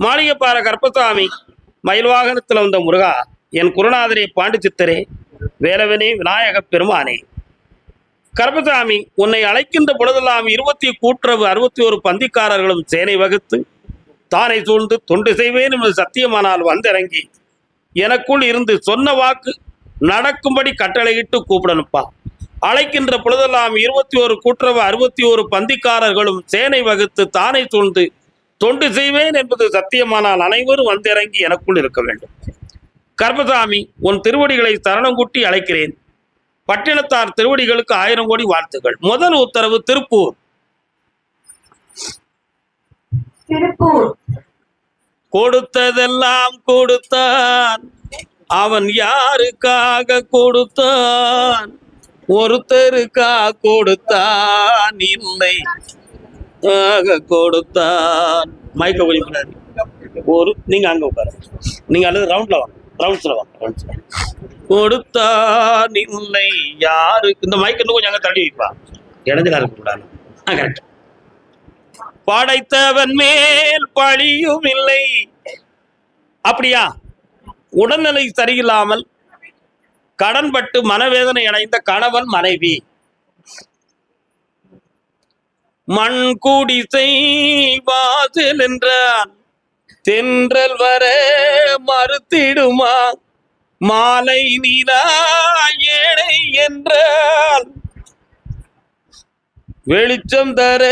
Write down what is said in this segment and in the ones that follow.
மாளிகைப்பாறை கருப்பசாமி மயில் வாகனத்தில் வந்த முருகா, என் குருநாதரே பாண்டி சித்தரே, வேலவனே விநாயக பெருமானே. கருப்பசாமி, உன்னை அழைக்கின்ற பொழுதெல்லாம் 61 பந்திக்காரர்களும் சேனை வகுத்து தானை சூழ்ந்து தொண்டு செய்வேன் என்று சத்தியமானால் வந்திறங்கி எனக்குள் இருந்து சொன்ன வாக்கு நடக்கும்படி கட்டளையிட்டு கூப்பிடனுப்பா. அழைக்கின்ற பொழுதெல்லாம் 61 பந்திக்காரர்களும் சேனை வகுத்து தானை சூழ்ந்து தொண்டு செய்வேன் என்பது சத்தியமானால் அனைவரும் வந்திறங்கி எனக்குள் இருக்க வேண்டும். கர்மசாமி, உன் திருவடிகளை சரணம் கூட்டி அழைக்கிறேன். பட்டினத்தார் திருவடிகளுக்கு 1000 கோடி வாழ்த்துக்கள். முதல் உத்தரவு திருப்பூர். கொடுத்ததெல்லாம் கொடுத்தான், அவன் யாருக்காக கொடுத்தான்? ஒருத்தருக்கா கொடுத்தான், இல்லை கொடுத்தான். மைக்க கொஞ்சம் ஒரு நீங்க அங்க உட்காரு, நீங்க அல்லது ரவுண்ட்ல வாங்க, ரவுண்ட்ஸ்ல வாங்க. கொடுத்தான் இல்லை யாருக்கு, இந்த மைக் இன்னும் கொஞ்சம் அங்க தள்ளி வைப்பா, இடைஞ்சலா இருக்கக்கூடாது. கரெக்ட். படைத்தவன் மேல் பழியும் இல்லை. அப்படியா? உடல்நிலை சரியில்லாமல் கடன்பட்டு மனவேதனை அடைந்த கணவன் மனைவி மண் குடிசை வாசல் என்றான், தென்றல் வர மறுத்திடுமா? மாலை நீலா ஏழை என்றால் வெளிச்சம் தர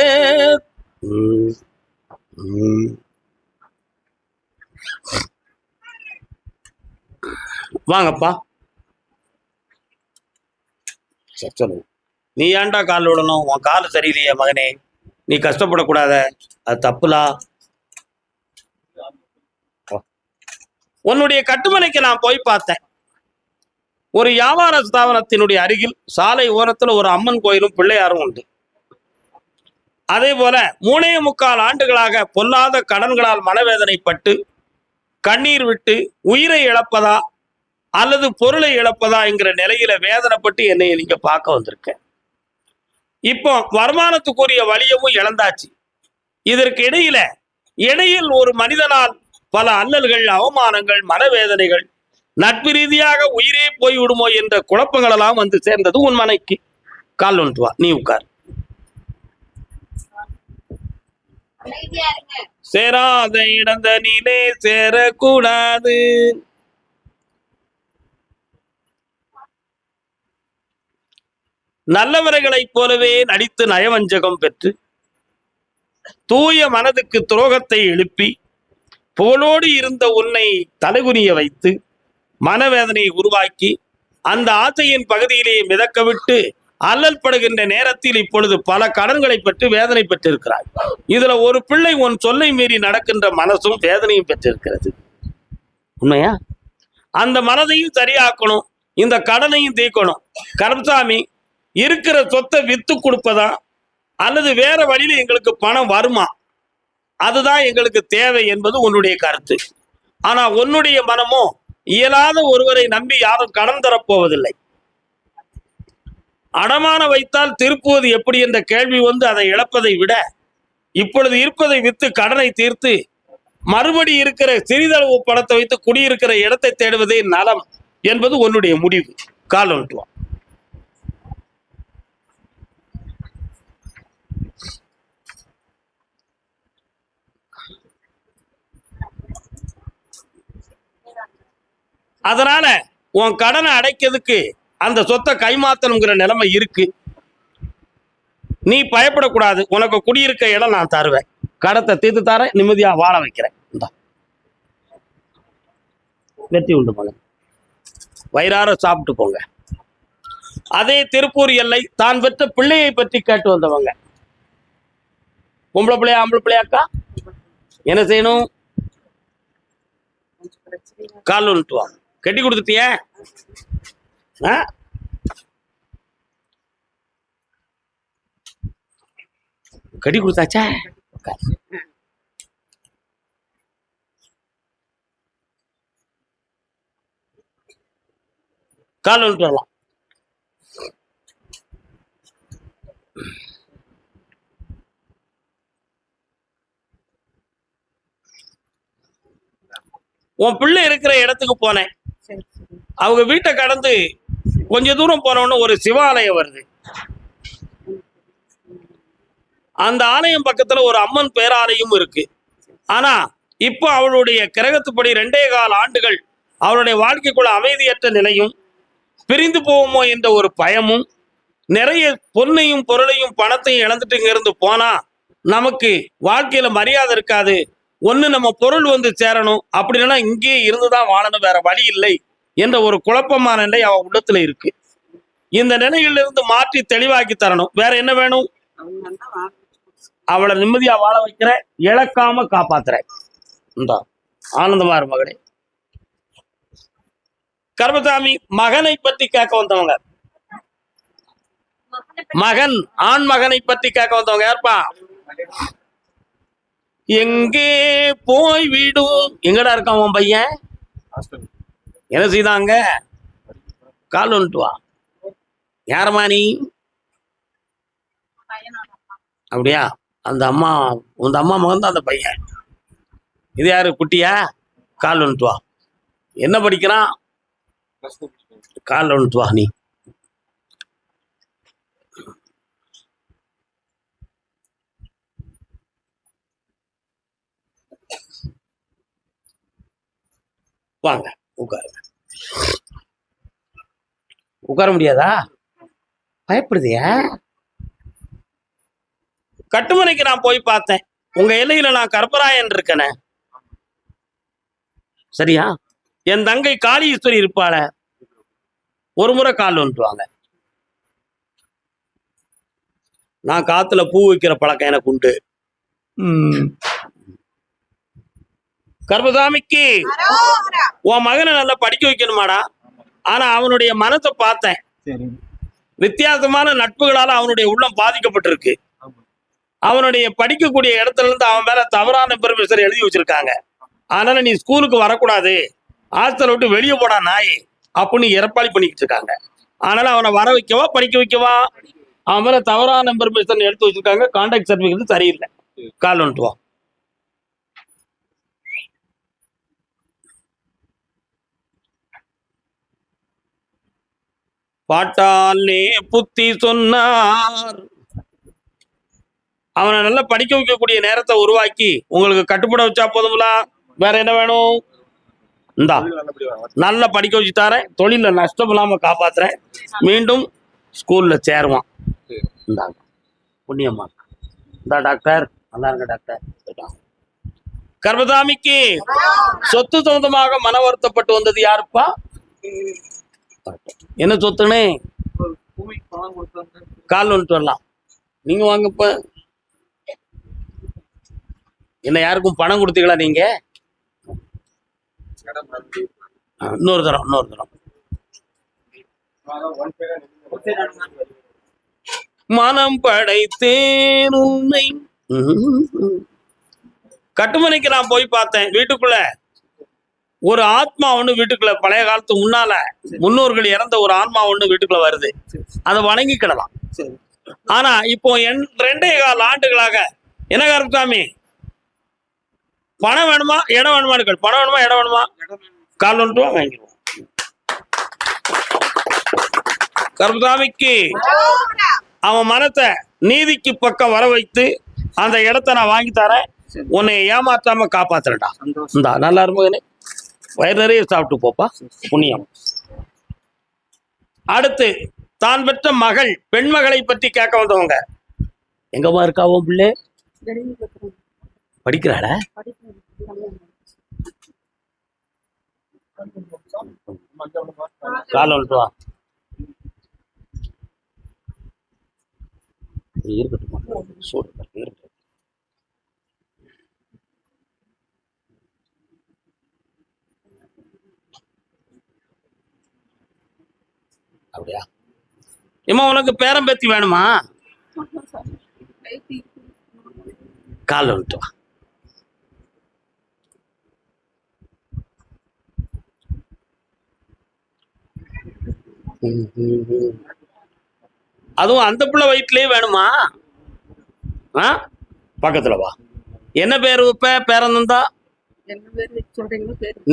வாங்கப்பா. சொல்லு, நீ ஏன்டா கால் விடணும்? உன் கால் சரியில்லையே மகனே, நீ கஷ்டப்படக்கூடாத, அது தப்புலா. உன்னுடைய கட்டுமனைக்கு நான் போய் பார்த்தேன். ஒரு வியாபார ஸ்தாபனத்தினுடைய அருகில் சாலை ஓரத்தில் ஒரு அம்மன் கோயிலும் பிள்ளையாரும் உண்டு. அதே போல 3.25 ஆண்டுகளாக பொல்லாத கடன்களால் மனவேதனைப்பட்டு கண்ணீர் விட்டு உயிரை இழப்பதா அல்லது பொருளை இழப்பதா என்கிற நிலையில வேதனைப்பட்டு என்னை நீங்க பார்க்க வந்திருக்க. இப்போ வருமானத்துக்குரிய வழியமும் இழந்தாச்சு. இதற்கு இடையில் ஒரு மனிதனால் பல அல்லல்கள், அவமானங்கள், மனவேதனைகள், நட்பு ரீதியாக உயிரே போய்விடுமோ என்ற குழப்பங்கள் எல்லாம் வந்து சேர்ந்தது உன் மனைக்கு. கால் ஒன்று வா, நீ உட்கார். சேராத இடந்த நீலே சேரக்கூடாது. நல்லவர்களைப் போலவே நடித்து நயவஞ்சகம் பெற்று தூய மனதுக்கு துரோகத்தை எழுப்பி புகழோடு இருந்த உன்னை தலைகுனிய வைத்து மனவேதனையை உருவாக்கி அந்த ஆசையின் பகுதியிலே மிதக்க விட்டு அல்லல் படுகின்ற நேரத்தில் இப்பொழுது பல கடன்களை பெற்று வேதனை பெற்றிருக்கிறாய். இதுல ஒரு பிள்ளை உன் சொல்லை மீறி நடக்கின்ற மனசும் வேதனையும் பெற்றிருக்கிறது. உண்மையா? அந்த மனதையும் சரியாக்கணும், இந்த கடனையும் தீர்க்கணும். கருப்பசாமி, இருக்கிற சொத்தை வித்து கொடுப்பதா அல்லது வேற வழியில எங்களுக்கு பணம் வருமா, அதுதான் எங்களுக்கு தேவை என்பது உன்னுடைய கருத்து. ஆனா உன்னுடைய மனமோ இயலாத ஒருவரை நம்பி யாரும் கடன் தரப்போவதில்லை. அடமான வைத்தால் திருப்புவது எப்படி என்ற கேள்வி வந்து அதை இழப்பதை விட இப்பொழுது இருப்பதை வித்து கடனை தீர்த்து மறுபடி இருக்கிற சிறிதளவு பணத்தை வைத்து குடியிருக்கிற இடத்தை தேடுவதே நலம் என்பது உன்னுடைய முடிவு. கால் ஒன்றுவா. அதனால உன் கடனை அடைக்கிறதுக்கு அந்த சொத்தை கைமாத்தணுங்கிற நிலைமை இருக்கு. நீ பயப்படக்கூடாது. உனக்கு குடியிருக்க இடம் நான் தருவேன், கடத்தை தீர்த்து தரேன், நிம்மதியா வாழ வைக்கிறேன். வெற்றி உண்டு மகன், வயிறார சாப்பிட்டு போங்க. அதே திருப்பூர் எல்லை தான் பெற்ற பிள்ளையை பற்றி கேட்டு வந்தவங்க, பொம்பளை பிள்ளையா ஆம்பளை பிள்ளையாக்கா, என்ன செய்யணும்? கால் ஒன்று வா. கட்டி கொடுத்துட்டிய? கட்டி கொடுத்தாச்சா? கால் ஒன்று வரலாம். உன் பிள்ளை இருக்கிற இடத்துக்கு போனேன். அவங்க வீட்டை கடந்து கொஞ்ச தூரம் போனோன்னு ஒரு சிவாலயம் வருது. அந்த ஆலயம் பக்கத்துல ஒரு அம்மன் பேராலயம் இருக்கு. ஆனா இப்போ அவளுடைய கிரகத்துப்படி 2.25 ஆண்டுகள் அவளுடைய வாழ்க்கைக்குள்ள அமைதியற்ற நிலையும், பிரிந்து போவோமோ என்ற ஒரு பயமும், நிறைய பொன்னையும் பொருளையும் பணத்தையும் இழந்துட்டு இங்க இருந்து போனா நமக்கு வாழ்க்கையில மரியாதை இருக்காது. ஒண்ணு நம்ம பொருள் வந்து சேரணும், அப்படி இல்லைன்னா இங்கே இருந்துதான் வாழணும், வேற வழி இல்லை என்ற ஒரு குழப்பமான நிலை அவ உள்ளத்துல இருக்கு. இந்த நிலையிலிருந்து மாற்றி தெளிவாக்கி தரணும். வேற என்ன வேணும்? அவளை நிம்மதியா வாழ வைக்கிற, இழக்காம காப்பாத்துற. ஆனந்தமா இரு மகனே. கர்மசாமி மகனை பத்தி கேட்க வந்தவங்க, மகன் ஆண் மகனை பத்தி கேட்க வந்தவங்க யாருப்பா? எங்கே போய் விடும், எங்கடா இருக்கான் உன் பையன்? என்ன செய்தாங்க? கால் வந்துட்டு வா. யாரம்மா நீ? அப்படியா? அந்த அம்மா, உந்த அம்மா மகன் தான் அந்த பையன். இது யாரு? குட்டியா? கால் வந்துட்டு வா. என்ன படிக்கிறான்? கால் வந்துட்டு வா. நீ வாங்க உட்காருங்க. உட்கார முடியாதா? பயப்படுதியா? கட்டுமனைக்கு நான் போய் பார்த்தேன். உங்க எல்லையில நான் கற்பராயன் இருக்கனே, சரியா? என் தங்கை காளீஸ்வரி இருப்பாள, ஒரு முறை கால் வந்துட்டு வாங்க. நான் காத்துல பூ வைக்கிற பழக்கம் எனக்கு உண்டு. கர்மசாமிக்கு உன் மகனை நல்லா படிக்க வைக்கணுமாடா. ஆனா அவனுடைய மனத்தை பார்த்தேன், வித்தியாசமான நட்புகளால அவனுடைய உள்ளம் பாதிக்கப்பட்டிருக்கு. அவனுடைய படிக்கக்கூடிய இடத்துல இருந்து அவன் மேல தவறான பெருமிஷர் எழுதி வச்சிருக்காங்க. அதனால நீ ஸ்கூலுக்கு வரக்கூடாது, ஹாஸ்டல் விட்டு வெளியே போடா நாய் அப்படின்னு இறப்பாளி பண்ணிக்கிட்டு இருக்காங்க. அதனால அவனை வர வைக்கவா படிக்க வைக்கவா? அவன் மேல தவறான பெருமிஷன் எடுத்து வச்சிருக்காங்க. கான்டாக்ட் சர்டிபிகேட் சரியில்லை. கால் வந்துட்டு வா. பாட்டாலே புத்தி சொன்னார். அவனை நல்லா படிக்க வைக்கக்கூடிய நேரத்தை உருவாக்கி உங்களுக்கு கட்டுப்பட வச்சா போதுங்களா? வேற என்ன வேணும்? இந்தா நல்லா படிக்க வச்சு தரேன், தொழில நஷ்டம் இல்லாம காப்பாத்துறேன், மீண்டும் ஸ்கூல்ல சேருவான். இந்தாங்க புண்ணியம்மா. இந்தா டாக்டர், நல்லா இருங்க டாக்டர். கர்மசாமிக்கு சொத்து சொந்தமாக மன வருத்தப்பட்டு வந்தது யாருப்பா? என்ன சொத்துன்னு? கால் வந்துட்டு வரலாம். நீங்க வாங்கப்ப. என்ன யாருக்கும் பணம் கொடுத்தீங்களா நீங்க? இன்னொரு தரம். மனம் படைத்தேன் உன்னை. கட்டுமனைக்கு நான் போய் பார்த்தேன். வீட்டுக்குள்ள ஒரு ஆத்மா ஒண்ணு வீட்டுக்குள்ள, பழைய காலத்து முன்னால முன்னோர்கள் இறந்த ஒரு ஆன்மா ஒண்ணு வீட்டுக்குள்ள வருது. அதை வணங்கிக்கிடலாம். ஆனா இப்போ 2.25 ஆண்டுகளாக என்ன கருப்புசாமி, பணம் வேணுமா இடம் வேணுமா? பணம் வேணுமா இடம் வேணுமா? கால் வந்துட்டு வாங்கிடுவோம். கருப்புசாமிக்கு அவன் மனத்தை நீதிக்கு பக்கம் வர வைத்து அந்த இடத்த நான் வாங்கி தரேன். உன்னை ஏமாற்றாம காப்பாத்துறேன்டா. இந்தா நல்லா இருக்கும், வயிறு நிறைய சாப்பிட்டு போப்பா, புண்ணியம். அடுத்து தான் பெற்ற மகள், பெண் மகளை பற்றி கேட்க வந்தவங்க. எங்கம்மா இருக்கா உன் பிள்ளை? படிக்கிறாள? கால வந்துட்டு வா. இருக்கட்டுமா, சூடு இருக்கு. அப்படியா? ஏமா உனக்கு பேரம் பேத்தி வேணுமா? கால் வந்துட்டு வா. அதுவும் அந்த பிள்ளை வயிற்றுலயே வேணுமா? பக்கத்துல வா. என்ன பேரு வைப்ப? பேரன் தான்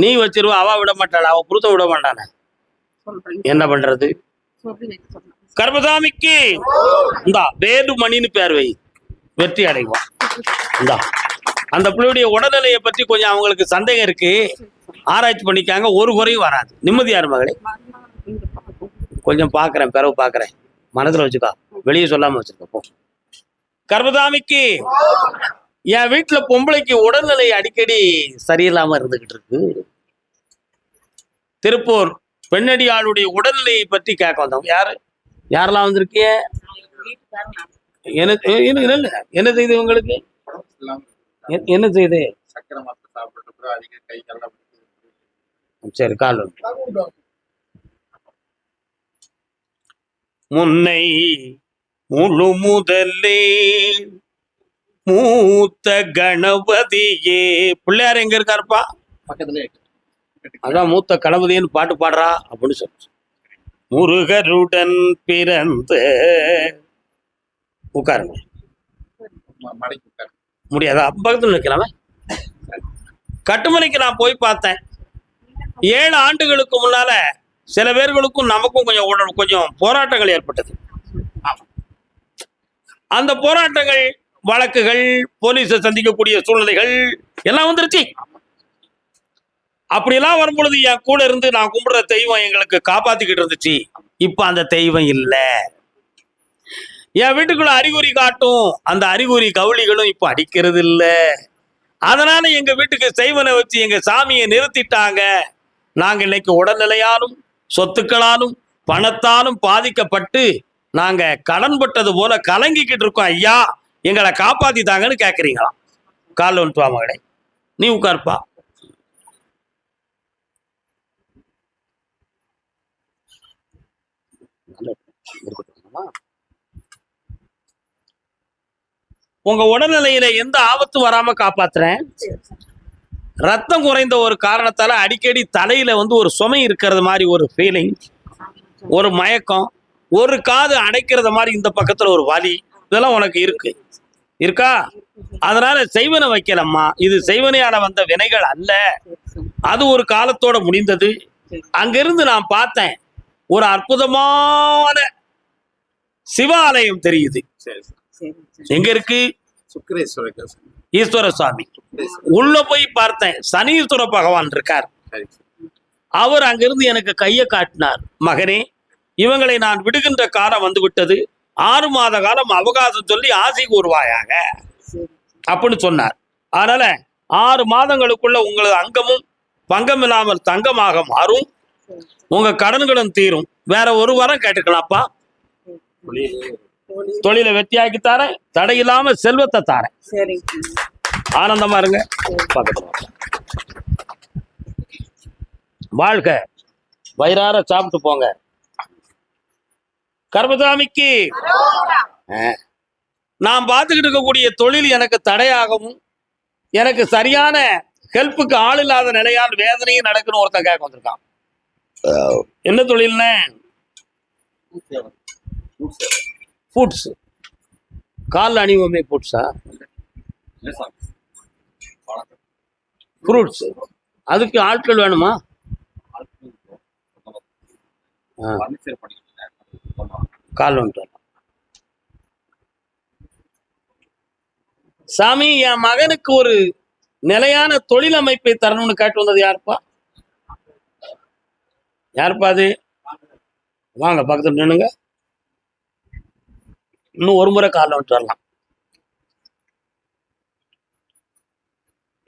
நீ வச்சிருவ, அவ விட மாட்டாள, அவ புருத்த விட மாட்டானே, என்ன பண்றது? கர்மசாமிக்கு இந்தா வேலுமணின்னு பேர் வை, வெற்றி அடைவான். இந்தா அந்த பிள்ளையுடைய உடல்நிலையை பற்றி கொஞ்சம் அவங்களுக்கு சந்தேகம் இருக்கு, ஆராய்ச்சி பண்ணிக்காங்க, ஒரு குறையும் வராது. நிம்மதியார் மகளே, கொஞ்சம் பாக்குறேன், பிறகு பாக்குறேன், மனசுல வச்சுக்கா, வெளியே சொல்லாம வச்சிருக்க போ. கர்மசாமிக்கு என் வீட்டுல பொம்பளைக்கு உடல்நிலை அடிக்கடி சரியில்லாம இருந்துகிட்டு இருக்கு. திருப்பூர் பெண்ணடியாளுடைய உடல்நிலையை பற்றி கேட்க வந்தோம். யாரெல்லாம் வந்திருக்கிய? என்ன செய்து உங்களுக்கு? என்ன செய்து? சரி, கால் முன்னை முழு முதலே மூத்த கணபதியே. பிள்ளையார் எங்க இருக்காருப்பா? பக்கத்துல. அதான் மூத்த கணபதின்னு பாட்டு பாடுறா அப்படின்னு சொல்லு. முருகருடன் பிறந்த உட்காருங்க. முடியாதா? பக்கத்துல நிற்கலாமே. கட்டுமனைக்கு நான் போய் பார்த்தேன். 7 ஆண்டுகளுக்கு முன்னால சில பேர்களுக்கும் நமக்கும் கொஞ்சம் போராட்டங்கள் ஏற்பட்டது. அந்த போராட்டங்கள், வழக்குகள், போலீஸை சந்திக்கக்கூடிய சூழ்நிலைகள் எல்லாம் வந்துருச்சு. அப்படியெல்லாம் வரும்பொழுது என் கூட இருந்து நான் கும்பிடுற தெய்வம் எங்களுக்கு காப்பாத்திக்கிட்டு இருந்துச்சு. இப்ப அந்த தெய்வம் இல்லை. என் வீட்டுக்குள்ள அறிகுறி காட்டும், அந்த அறிகுறி கவுளிகளும் இப்ப அடிக்கிறது இல்லை. அதனால எங்க வீட்டுக்கு செய்வனை வச்சு எங்க சாமியை நிறுத்திட்டாங்க. நாங்க இன்னைக்கு உடல்நிலையாலும் சொத்துக்களாலும் பணத்தாலும் பாதிக்கப்பட்டு நாங்க கடன் பட்டது போல கலங்கிக்கிட்டு இருக்கோம். ஐயா, எங்களை காப்பாத்திட்டாங்கன்னு கேட்குறீங்களாம். கால் வந்துட்டு வா மகளே, நீ உட்கார்ப்பா. உங்க உடல்நிலையில எந்த ஆபத்து வராம காப்பாத்துறேன். ரத்தம் குறைந்த ஒரு காரணத்தால அடிக்கடி தலையில ஒரு சுமை இருக்கிறது மாதிரி ஒரு ஃபீலிங், ஒரு மயக்கம், ஒரு காது அடைக்கிறது மாதிரி இந்த பக்கத்துல ஒரு வலி, இதெல்லாம் உனக்கு இருக்கா? அதனால செய்வனை வைக்கலம்மா. இது செய்வனையால வந்த வினைகள் அல்ல, அது ஒரு காலத்தோட முடிந்தது. அங்கிருந்து நான் பார்த்தேன், ஒரு அற்புதமான சிவாலயம் தெரியுது. எங்க இருக்கு? ஈஸ்வர சுவாமி. உள்ள போய் பார்த்தேன், சனீஸ்வர பகவான் இருக்கார். அவர் அங்கிருந்து எனக்கு கையை காட்டினார். மகனே, இவங்களை நான் விடுகின்ற காலம் வந்து விட்டது, 6 மாத காலம் அவகாசம் சொல்லி ஆசி கூறுவாயாக அப்படின்னு சொன்னார். அதனால 6 மாதங்களுக்குள்ள உங்களது அங்கமும் பங்கம் இல்லாமல் தங்கமாக மாறும், உங்க கடன்களும் தீரும். வேற ஒரு வாரம் கேட்டுக்கலாம்ப்பா. தொழில வெற்றியாக்கி தாரேன், தடையில்லாம செல்வத்தை தாரேன். ஆனந்தமா இருங்க. வாழ்க, வயிறார சாப்பிட்டு போங்க. கர்மசாமிக்கு நான் பார்த்துக்கிட்டு இருக்கக்கூடிய தொழில் எனக்கு தடையாகவும், எனக்கு சரியான ஹெல்ப்புக்கு ஆள் இல்லாத நிலையால் வேதனையும் நடக்குன்னு ஒருத்தன் கேட்க வந்திருக்கான். என்ன தொழில்னு? ஃபுட்ஸ். கால் அணிவோமே ஃபுட்ஸா? ஃப்ரூட்ஸ். அதுக்கு ஆட்கள் வேணுமா? கால் வந்துட்டு சாமி, என் மகனுக்கு ஒரு நிலையான தொழில் அமைப்பை தரணும்னு கேட்டு வந்தது யாருப்பா? அது? வாங்க பக்கத்துல நின்னுங்க. இன்னும் ஒரு முறை காலில் வந்துட்டு வரலாம்.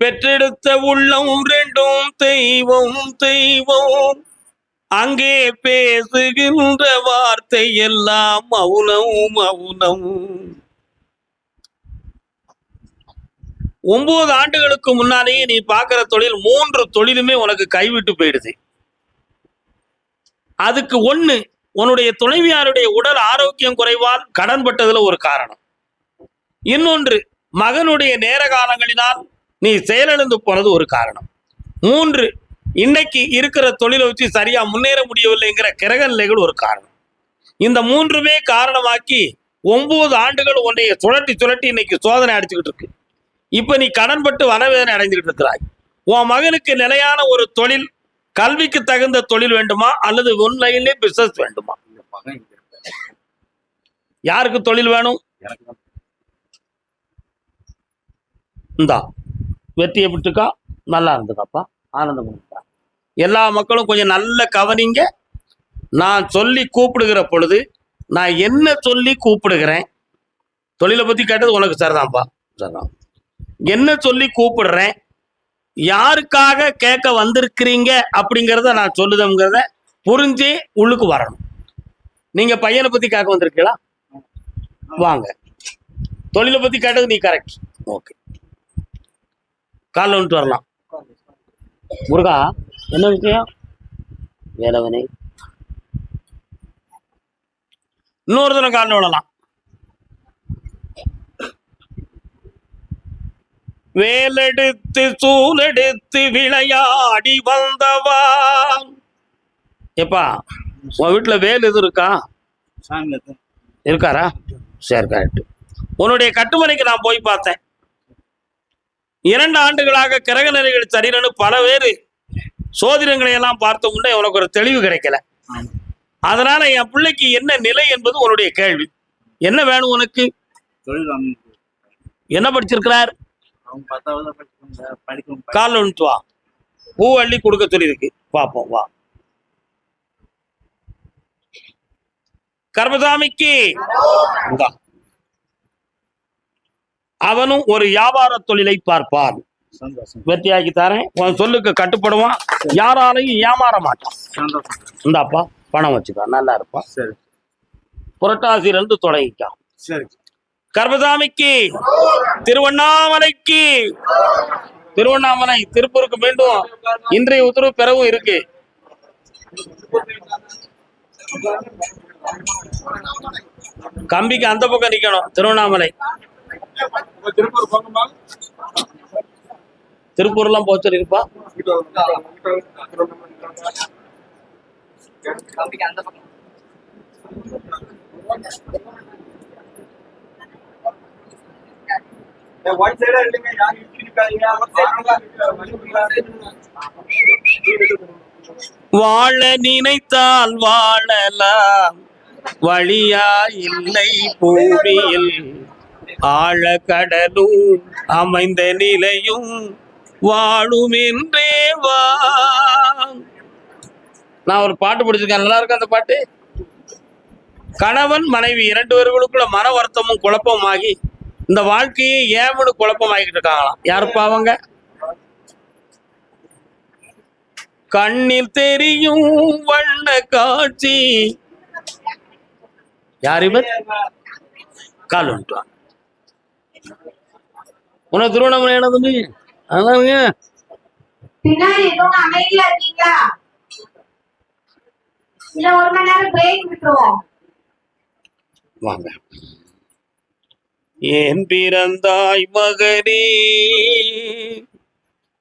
பெற்றெடுத்த உள்ளம் 2 தெய்வம் தெய்வம், அங்கே பேசுகின்ற வார்த்தை எல்லாம் மௌனம் மௌனம். 9 ஆண்டுகளுக்கு முன்னாலேயே நீ பார்க்கிற தொழில் 3 தொழிலுமே உனக்கு கைவிட்டு போயிடுது. அதுக்கு 1, உன்னுடைய துணைவியாருடைய உடல் ஆரோக்கியம் குறைவால் கடன் பட்டதுல ஒரு காரணம். இன்னொன்று, மகனுடைய நேர காலங்களினால் நீ செயலிழந்து போனது ஒரு காரணம். 3, இன்னைக்கு இருக்கிற தொழிலை வச்சு சரியா முன்னேற முடியவில்லைங்கிற கிரக நிலைகள் ஒரு காரணம். இந்த 3மே காரணமாக்கி 9 ஆண்டுகள் உன்னைய சுழட்டி இன்னைக்கு சோதனை அடிச்சுக்கிட்டு இருக்கு. இப்ப நீ கடன் பட்டு வனவேதனை அடைஞ்சுக்கிட்டு இருக்கிறாய். உன் மகனுக்கு நிலையான ஒரு தொழில், கல்விக்கு தகுந்த தொழில் வேண்டுமா அல்லது ஒன்லைன்லேயே பிசினஸ் வேண்டுமா? யாருக்கு தொழில் வேணும்? இந்தா வெற்றியை விட்டுக்கா, நல்லா இருந்துக்காப்பா, ஆனந்தம் இருக்கா. எல்லா மக்களும் கொஞ்சம் நல்ல கவனிங்க. நான் சொல்லி கூப்பிடுகிற பொழுது நான் என்ன சொல்லி கூப்பிடுகிறேன்? தொழிலை பத்தி கேட்டது உனக்கு சரிதான்ப்பா, சரிதான். என்ன சொல்லி கூப்பிடுறேன், யாருக்காக கேட்க வந்திருக்கிறீங்க அப்படிங்கிறத நான் சொல்லுதங்கிறத புரிஞ்சு உள்ளுக்கு வரணும். நீங்க பையனை பத்தி கேட்க வந்திருக்கீங்களா? வாங்க. தொழிலை பத்தி கேட்டது நீ கரெக்ட், ஓகே, காலைல வந்துட்டு வரலாம். முருகா, என்ன விஷயம்? வேலவனே, இன்னொரு தினம் காலைல விடலாம். வேலெடுத்து சூலெடுத்து விளையாடி வந்தவா. எப்பா உன் வீட்டுல வேல் எது இருக்கா? இருக்காரா? சரி, கரெக்ட். உன்னுடைய கட்டுமனைக்கு நான் போய் பார்த்தேன். 2 ஆண்டுகளாக கிரக நிலைகள் சரியில்லைன்னு பல பேர் சோதிடங்களை எல்லாம் பார்த்த முன்னே உனக்கு ஒரு தெளிவு கிடைக்கல. அதனால என் பிள்ளைக்கு என்ன நிலை என்பது உன்னுடைய கேள்வி. என்ன வேணும் உனக்கு? என்ன படிச்சிருக்கிறார்? கால் ஒன்று வா, பூ அள்ளி கொடுக்க சொல்லியிருக்கு, பார்ப்போம் வா. கர்மசாமிக்கு அவனும் ஒரு வியாபார தொழிலை பார்ப்பான். வெற்றியாக்கி தரேன், உன் சொல்லுக்கு கட்டுப்படுவான், யாராலையும் ஏமாற மாட்டான். இந்தாப்பா பணம் வச்சுக்கா, நல்லா இருப்பான். சரி, புரட்டாசியில இருந்து தொடங்கிக்கான். சரி. கர்மசாமிக்கு திருவண்ணாமலைக்கு, திருவண்ணாமலை திருப்பூருக்கு மீண்டும் இன்றைய உத்தரவு பெறவும் இருக்கு. கம்பிக்கு அந்த பக்கம் நிக்கணும். திருவண்ணாமலை, திருப்பூர் எல்லாம் போச்சு இருப்பா. வாழ நினைத்தால் வாழலாம், வழியா இல்லை பூமியில், ஆழ கடலும் அமைந்த நிலையும் வாழும் என்றே வா. நான் ஒரு பாட்டு படிச்சிருக்கேன், நல்லா இருக்கு அந்த பாட்டு. கணவன் மனைவி 2 பேர்களுக்குள்ள மன வருத்தமும் குழப்பமாகி இந்த வாழ்க்கையை ஏமனு குழப்பமாகிட்டு இருக்காங்களாம். யாருப்பா அவங்க? கண்ணில் தெரியும் வண்ண காட்சி. யார் இவர்? கால் வந்துட்டான். உனக்கு திருவண்ணாமலை என்ன தம்பி? அதாங்க பின்னாடி எதுவும் அமைதியா இருக்கீங்களா? இல்ல 1 மணி நேரம் பிரேக் விட்டுருவோம். வாங்க. ஏன் பிறந்தாய் மகனே,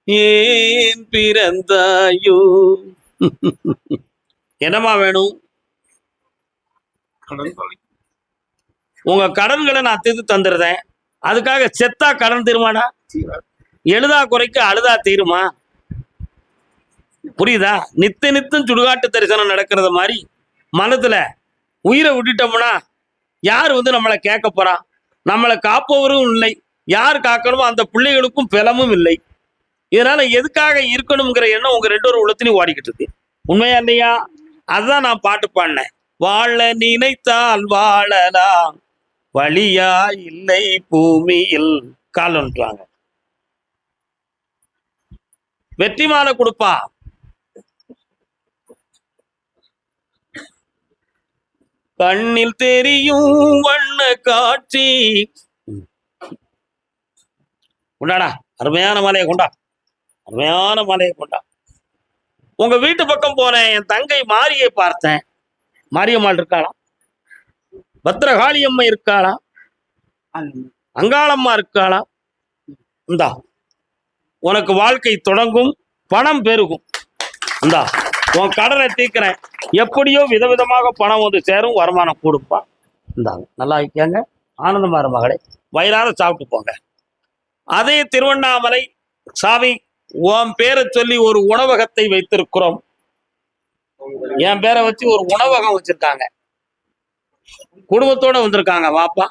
ஏன் பிறந்தாயோ? என்னமா வேணும்? உங்க கடன்களை நான் தீர்த்து தந்துடுறேன். அதுக்காக செத்தா கடன் தீருமாடா? எழுதா குறைக்க அழுதா தீருமா? புரியுதா? நித்தம் சுடுகாட்டு தரிசனம் நடக்கிறது மாதிரி மனத்துல உயிரை விட்டுட்டோம்னா யார் நம்மளை கேட்க போறா? நம்மளை காப்பவரும் இல்லை, யார் காக்கணுமோ அந்த பிள்ளைகளுக்கும் பலமும் இல்லை. இதனால எதுக்காக இருக்கணுங்கிற எண்ணம் உங்க 2 பேரும் உள்ளத்திலையும் ஓடிக்கிட்டு இருக்கு. உண்மையா இல்லையா? அதுதான் நான் பாட்டு பாடினேன். வாழ நினைத்தால் வாழலாம், வழியா இல்லை பூமியில். கால் வந்துட்டுவாங்க. வெற்றி மாலை கொடுப்பா. கண்ணில் தெரியும் வண்ண காட்சி. கொண்டாடா, அருமையான மாலையை கொண்டா, அருமையான மாலையை கொண்டா. உங்க வீட்டு பக்கம் போனேன், என் தங்கை மாரியை பார்த்தேன். மாரியம்மாள் இருக்காளா? பத்ரகாளியம்மா இருக்காளா? அங்காளம்மா இருக்காளா? இந்தா உனக்கு வாழ்க்கை தொடங்கும், பணம் பெருகும். இந்தா உன் கடனை தீர்க்கிறேன். எப்படியோ விதவிதமாக பணம் சேரும், வருமானம் கொடுப்பா. இந்தாங்க, நல்லா வைக்காங்க, ஆனந்தமா மகளே, வயிறார சாப்பிட்டு போங்க. அதே திருவண்ணாமலை சாமி உன் பேரை சொல்லி ஒரு உணவகத்தை வைத்திருக்கிறோம். என் பேரை வச்சு ஒரு உணவகம் வச்சிருக்காங்க. குடும்பத்தோட வந்திருக்காங்க. வாப்பா.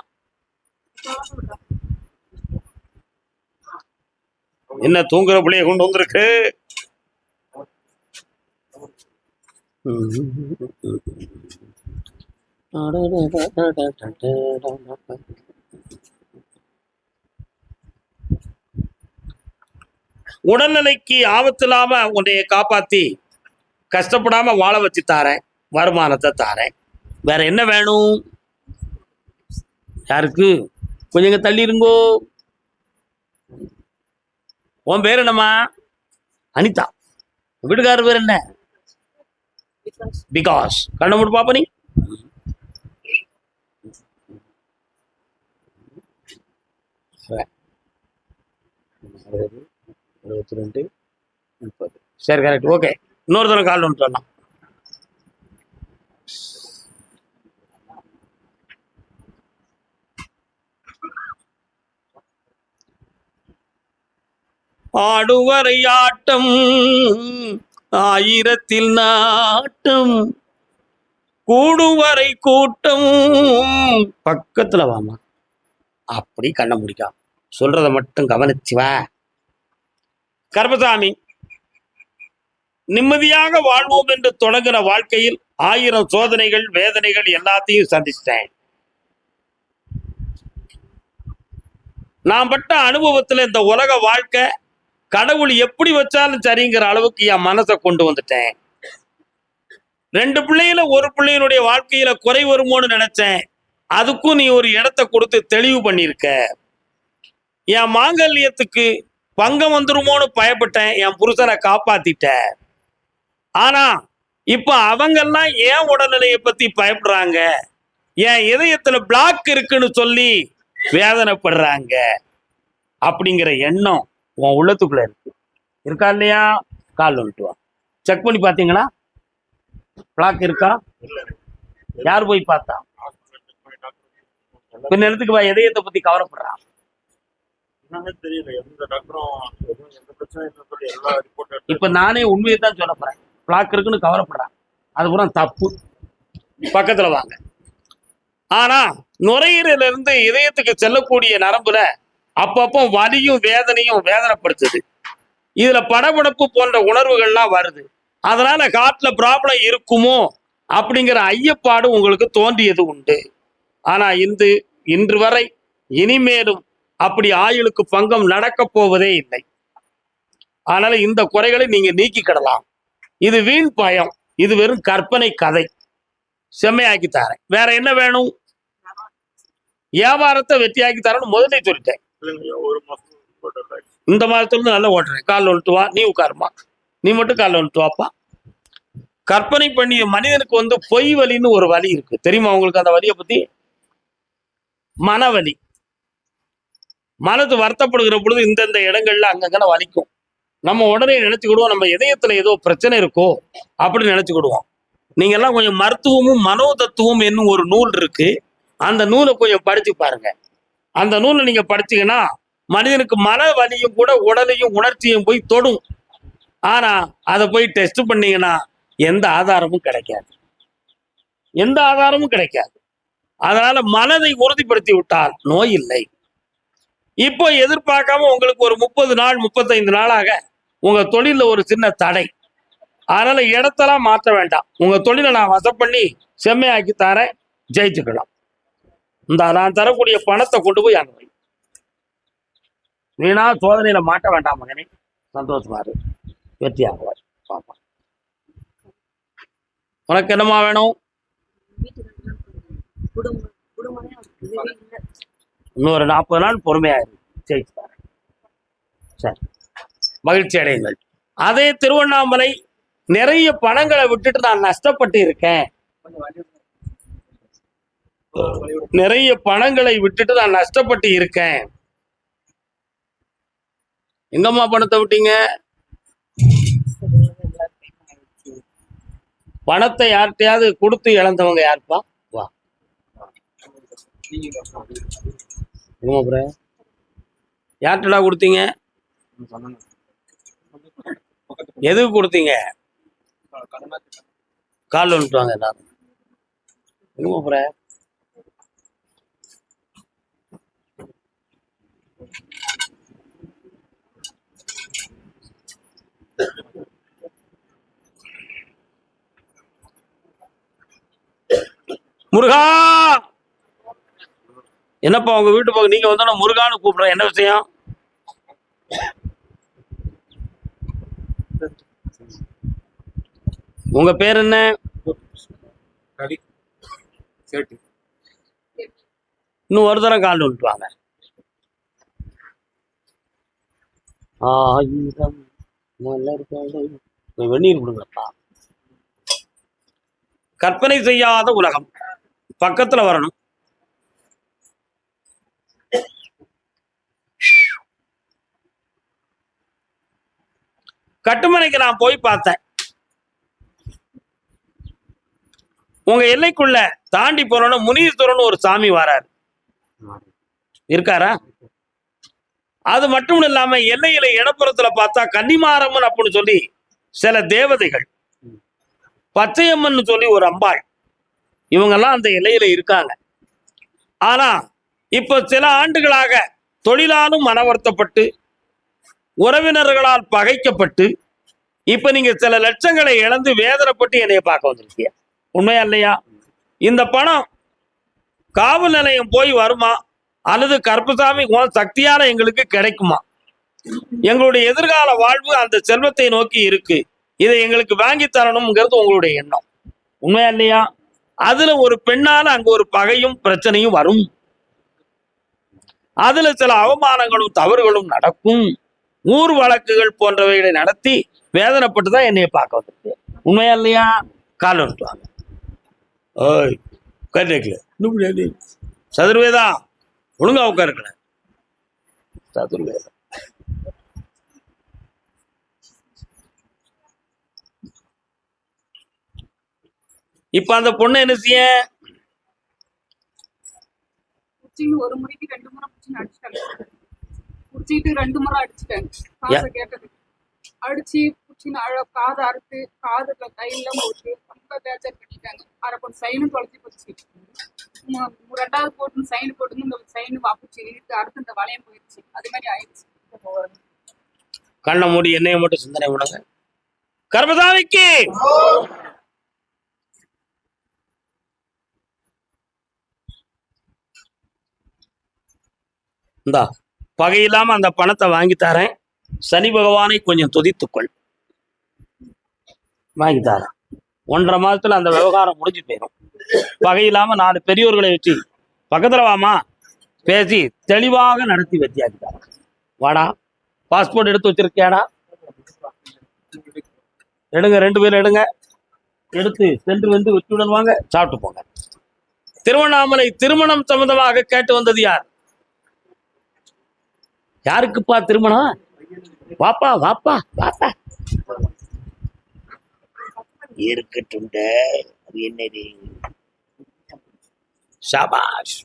என்ன தூங்குற பிள்ளைய கொண்டு வந்திருக்கு? உடல்நிலைக்கு ஆபத்து இல்லாம உன்னைய காப்பாத்தி கஷ்டப்படாம வாழ வச்சு தாரேன். வருமானத்தை தாரேன். வேற என்ன வேணும்? யாருக்கு? கொஞ்சங்க தள்ளி இருங்கோ. உன் பேர் என்னம்மா? அனிதா. வீட்டுக்காரர் பேர் என்ன? பிகாஸ். கண்ண மூடு பாப்பா. நீ 22 30. சரி, கரெக்ட். ஓகே. இன்னொரு தடவை கால் ஒன்று சொல்லலாம். ஆடுவரை ஆட்டம் ஆயிரத்தில் நாட்டம் கூடுவரை கூட்டம். பக்கத்துல வாமா. அப்படி கண்ண முடிக்கா. சொல்றத மட்டும் கவனிச்சு வா. கர்மசாமி, நிம்மதியாக வாழ்வோம் என்று தொடங்குற வாழ்க்கையில் 1000 சோதனைகள் வேதனைகள் எல்லாத்தையும் சந்திச்சிட்டேன். நான் பட்ட அனுபவத்துல இந்த உலக வாழ்க்கை கடவுள் எப்படி வச்சாலும் சரிங்கிற அளவுக்கு என் மனசை கொண்டு வந்துட்டேன். 2 பிள்ளையில ஒரு பிள்ளையினுடைய வாழ்க்கையில குறை வருமோன்னு நினைச்சேன். அதுக்கும் நீ ஒரு இடத்தை கொடுத்து தெளிவு பண்ணியிருக்க. என் மாங்கல்யத்துக்கு பங்கம் வந்துருமோன்னு பயப்பட்டேன். என் புருஷனை காப்பாத்திட்ட. ஆனா இப்ப அவங்கெல்லாம் ஏன் உடல்நிலையை பத்தி பயப்படுறாங்க? என் இதயத்துல பிளாக் இருக்குன்னு சொல்லி வேதனைப்படுறாங்க. அப்படிங்கிற எண்ணம் உன் உள்ளத்துக்குள்ள இருக்கா இல்லையா? கால் வந்துட்டு வா. செக் பண்ணி பாத்தீங்களா? பிளாக் இருக்கா? யார் போய் பார்த்தா? கொஞ்ச நேரத்துக்கு வா. இதயத்தை பத்தி கவலைப்படுறான். இப்ப நானே உண்மையை தான் சொல்ல போறேன். பிளாக் இருக்குன்னு கவலைப்படுறான். அதுக்கப்புறம் தப்பு. பக்கத்துல வாங்க. ஆனா நுரையீரல இருந்து இதயத்துக்கு செல்லக்கூடிய நரம்புல அப்பப்போ வலியும் வேதனையும் வேதனைப்படுத்துது. இதுல படபடப்பு போன்ற உணர்வுகள்லாம் வருது. அதனால காட்டுல ப்ராப்ளம் இருக்குமோ அப்படிங்கிற ஐயப்பாடு உங்களுக்கு தோன்றியது உண்டு. ஆனா இன்று வரை இனிமேலும் அப்படி ஆயுளுக்கு பங்கம் நடக்க போவதே இல்லை. அதனால இந்த குறைகளை நீங்க நீக்கிக்கிடலாம். இது வீண் பயம். இது வெறும் கற்பனை கதை. செம்மையாக்கி தரேன். வேற என்ன வேணும்? வியாபாரத்தை வெற்றியாக்கி தரேன்னு முதல்ல சொல்லிட்டேன். இந்த மாதத்துல இருந்து நல்லா ஓட்டுறேன். கால் வந்துட்டு வா. நீ உட்காருமா. நீ மட்டும் கால் வந்துட்டு வாப்பா. கற்பனை பண்ணிய மனிதனுக்கு பொய் வலின்னு ஒரு வலி இருக்கு. தெரியுமா உங்களுக்கு அந்த வலியை பத்தி? மனவலி. மனது வருத்தப்படுகிற பொழுது இந்தந்த இடங்கள்ல அங்கங்க வலிக்கும். நம்ம உடனே நினைச்சுக்கிடுவோம் நம்ம இதயத்துல ஏதோ பிரச்சனை இருக்கோ அப்படின்னு நினைச்சுக்கிடுவோம். நீங்க எல்லாம் கொஞ்சம் மருத்துவமும் மனோதத்துவம் என்னும் ஒரு நூல் இருக்கு. அந்த நூலை கொஞ்சம் படிச்சு பாருங்க. அந்த நூலை நீங்க படிச்சீங்கன்னா மனிதனுக்கு மன வலியும் கூட உடலையும் உணர்ச்சியும் போய் தொடும். ஆனா அதை போய் டெஸ்ட் பண்ணீங்கன்னா எந்த ஆதாரமும் கிடைக்காது. எந்த ஆதாரமும் கிடைக்காது. அதனால மனதை உறுதிப்படுத்தி விட்டால் நோய் இல்லை. இப்போ எதிர்பார்க்காம உங்களுக்கு ஒரு 30 நாள் 35 நாளாக உங்க தொழில ஒரு சின்ன தடை. அதனால இடத்தெல்லாம் மாற்ற வேண்டாம். உங்க தொழிலை நான் வசம் பண்ணி செம்மையாக்கி தரேன். ஜெயிச்சுக்கலாம். இந்த நான் தரக்கூடிய பணத்தை கொண்டு போய் அங்க வை. வீணா சோதனையில மாட்ட வேண்டாம் மகனே. சந்தோஷமா இரு. வெற்றி ஆகுவார். பாப்பா. உனக்கு என்னமா வேணும்? இன்னொரு 40 நாள் பொறுமையாயிரு. ஜெயிச்சு தரேன். சரி, மகிழ்ச்சி அடையுங்கள். அதே திருவண்ணாமலை நிறைய பணங்களை விட்டுட்டு நான் நஷ்டப்பட்டு இருக்கேன். நிறைய பணங்களை விட்டுட்டு நான் நஷ்டப்பட்டு இருக்கேன். எங்கம்மா பணத்தை விட்டீங்க? பணத்தை யார்கிட்டயாவது கொடுத்து இழந்தவங்க யாருப்பா? வா. யார்கிட்டடா கொடுத்தீங்க? எதுக்கு கொடுத்தீங்க? கால் வந்துட்டுவாங்க எல்லாரும். எங்க போற? முருகா, என்னப்பா உங்க வீட்டு பக்கம் நீங்க வந்தோன்னா முருகான்னு கூப்பிடுற, என்ன விஷயம்? உங்க பேர் என்ன? இன்னும் ஒரு தரம் கால் விட்டுவாங்க. ஆயிரம் மலர்களை வெந்நீர் கொடுங்கப்பா. கற்பனை செய்யாத உலகம் பக்கத்துல வரணும். கட்டுமனைக்கு நான் போய் பார்த்தேன். உங்க எல்லைக்குள்ள தாண்டி போனோம்னா முனீஸ்வரன் ஒரு சாமி வராரு, இருக்காரா? அது மட்டும் இல்லாம எல்லையில இடப்புறத்துல பார்த்தா கன்னிமாரம்மன் அப்படின்னு சொல்லி சில தேவதைகள், பச்சையம்மன் சொல்லி ஒரு அம்பாள், இவங்கெல்லாம் அந்த எல்லையில இருக்காங்க. ஆனா இப்ப சில ஆண்டுகளாக தொழிலாலும் மனவர்த்தப்பட்டு உறவினர்களால் பகைக்கப்பட்டு இப்ப நீங்க சில லட்சங்களை இழந்து வேதனைப்பட்டு என்னைய பார்க்க வந்திருக்கீங்க. உண்மையா இல்லையா? இந்த பணம் காவல் நிலையம் போய் வருமா அல்லது கருப்பசாமி சக்தியால எங்களுக்கு கிடைக்குமா? எங்களுடைய எதிர்கால வாழ்வு அந்த செல்வத்தை நோக்கி இருக்கு. இதை எங்களுக்கு வாங்கி தரணும்ங்கிறது உங்களுடைய எண்ணம். உண்மையா இல்லையா? அதுல ஒரு பெண்ணால அங்க ஒரு பகையும் பிரச்சனையும் வரும். அதுல சில அவமானங்களும் தவறுகளும் நடக்கும். ஊர் வழக்குகள் போன்றவைகளை நடத்தி வேதனைப்பட்டுதான் என்னைய பார்க்க வந்திருக்கு. உண்மையா இல்லையா? கால் வந்துட்டுவாங்க. ஓய் கட்டல சதுர்வேதா, ஒழுங்கா உட்காருக்கல. சதுர்வேதா இப்ப அந்த பொண்ணு என்ன செய்ய? ஒரு முறைக்கு 2 முறை அடிச்சிட்டாங்க. குடிச்சிட்டு 2 முறை அடிச்சிட்டாங்க. காசை கேட்டது அடிச்சு குச்சின்னு காதை அறுத்து காதுல கையில போட்டு ரொம்ப பேச்சர் பண்ணிட்டாங்க. அரை பொண்ணு சைனும் தொலைச்சி போச்சு. 2வது போட்டு சைனு போட்டு இந்த சைனு வாப்பிச்சு இழுத்து அடுத்து இந்த வளையம் போயிடுச்சு. அதே மாதிரி ஆயிடுச்சு. கண்ணை மூடி எண்ணெயை மட்டும் சிந்தனை விடுங்க. கர்மசாமிக்கு இந்தா பகை இல்லாம அந்த பணத்தை வாங்கி தரேன். சனி பகவானை கொஞ்சம் துதித்துக்கொள். வாங்கி தரேன். 1.5 மாதத்துல அந்த விவகாரம் முடிஞ்சு போயிடும். பகை இல்லாம 4 பெரியோர்களை வச்சு பக்கத்துல வாமா பேசி தெளிவாக நடத்தி வச்சியாக்கிட்டாங்க. வாடா, பாஸ்போர்ட் எடுத்து வச்சிருக்கியாடா? எடுங்க, 2 பேரும் எடுங்க. எடுத்து சென்று வந்து வச்சுடன் வாங்க, சாப்பிட்டு போங்க. திருவண்ணாமலை திருமணம் சம்பந்தமாக கேட்டு வந்தது யார்? யாருக்குப்பா திருமணம்? வாப்பா வாப்பா வாப்பா. இருக்கட்டும். என்னது ஷாபாஷ்.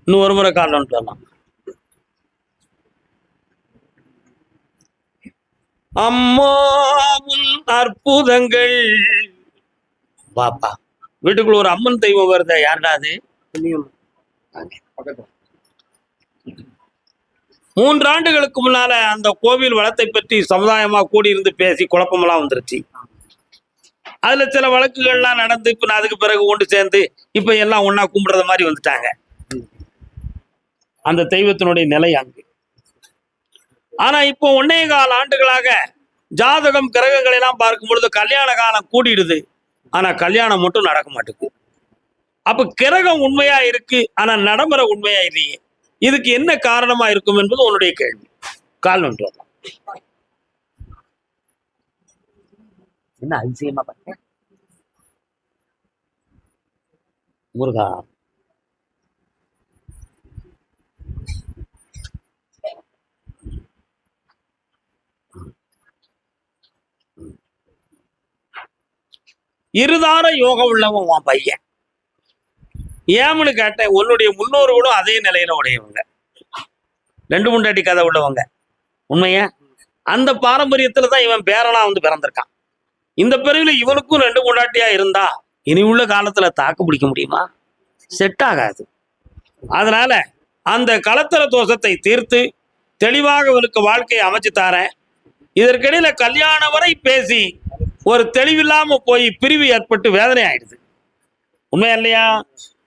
இன்னும் ஒரு முறை கால் வந்துட்டு வரலாம். அம்மாவும் அற்புதங்கள். பாப்பா வீட்டுக்குள்ள ஒரு அம்மன் தெய்வம் வருத, யாருடா அது? 3 ஆண்டுகளுக்கு முன்னால அந்த கோவில் வளத்தை பற்றி சமுதாயமா கூடியிருந்து பேசி குழப்பமெல்லாம் வந்துருச்சு. அதுல சில வழக்குகள்லாம் நடந்து இப்ப அதுக்கு பிறகு ஒன்று சேர்ந்து இப்ப எல்லாம் ஒன்னா கும்பிடுற மாதிரி வந்துட்டாங்க. அந்த தெய்வத்தினுடைய நிலை அங்கு. ஆனா இப்போ 1.25 ஆண்டுகளாக ஜாதகம் கிரகங்களை எல்லாம் பார்க்கும் பொழுது கல்யாண காலம் கூடிடுது. ஆனா கல்யாணம் மட்டும் நடக்க மாட்டேங்குது. அப்ப கிரகம் உண்மையா இருக்கு, ஆனா நடைமுறை உண்மையா இல்லையே. இதுக்கு என்ன காரணமா இருக்கும் என்பது உன்னுடைய கேள்வி. கால் ஒன்று வரலாம். என்ன அதிசயமா பண்ண முருகா. இருதார யோகம் உள்ளவன் உன் பையன். ஏம்னு கேட்டேன். உன்னுடைய முன்னோர்களும் அதே நிலையில உடையவங்க. 2 முண்டாட்டி கதை உள்ளவங்க. உண்மையா? அந்த பாரம்பரியத்துல தான் இவன் பேரனா வந்து பிறந்திருக்கான். இந்த பிறவில இவனுக்கும் 2 பொண்டாட்டியா இருந்தா இனி உள்ள காலத்துல தாக்கு பிடிக்க முடியுமா? செட் ஆகாது. அதனால அந்த கலத்தர தோஷத்தை தீர்த்து தெளிவாக அவனுக்கு வாழ்க்கையை அமைச்சு தாரேன். இதற்கிடையில கல்யாணம் வரை பேசி ஒரு தெளிவில்லாம போய் பிரிவு ஏற்பட்டு வேதனை ஆயிடுது. உண்மையா இல்லையா?